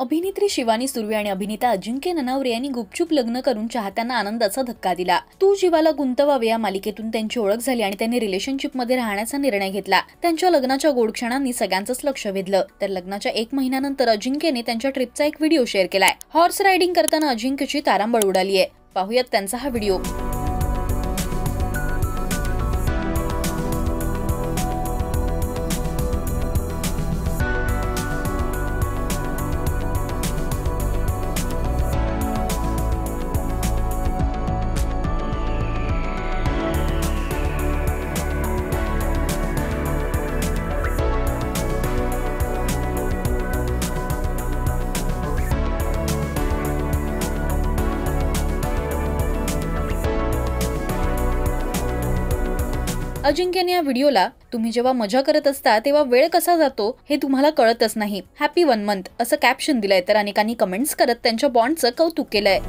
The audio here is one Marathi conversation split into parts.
अभिनेत्री शिवानी सुर्वे आणि अभिनेता अजिंक्य ननावरे यांनी गुपचूप लग्न करून चाहत्यांना आनंदाचा धक्का दिला। तू जीवाला गुंतवावे या मालिकेतून त्यांची ओळख झाली आणि त्यांनी रिलेशनशिप मध्ये राहण्याचा निर्णय घेतला। त्यांच्या लग्नाच्या गोड क्षणांनी सगळ्यांचंच लक्ष वेधलं। तर लग्नाच्या 1 महिन्यानंतर अजिंक्यने त्यांच्या ट्रिपचा एक व्हिडिओ शेअर केलाय। हॉर्स रायडिंग करताना अजिंक्यची तारांबळ उडाली आहे। पाहूयात त्यांचा हा व्हिडिओ। अजिंक्यने या व्हिडिओला तुम्ही जेव्हा मजा करत असता तेव्हा वेळ कसा जातो हे तुम्हाला कळतच नाही, हॅपी 1 मंथ असं कॅप्शन दिलंय। तर अनेकांनी कमेंट्स करत त्यांच्या बॉन्डचं कौतुक केलंय।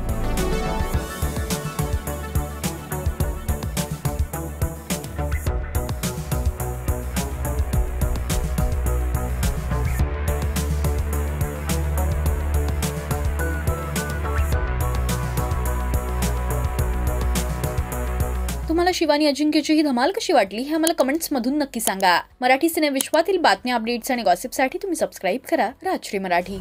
तुम्हाला शिवानी अजिंक्यची ही धमाल कशी वाटली हे आम्हाला कमेंट्स मधून नक्की सांगा। मराठी सिने विश्वातील बातम्या, अपडेट्स आणि गॉसिपसाठी तुम्ही सबस्क्राइब करा राजश्री मराठी।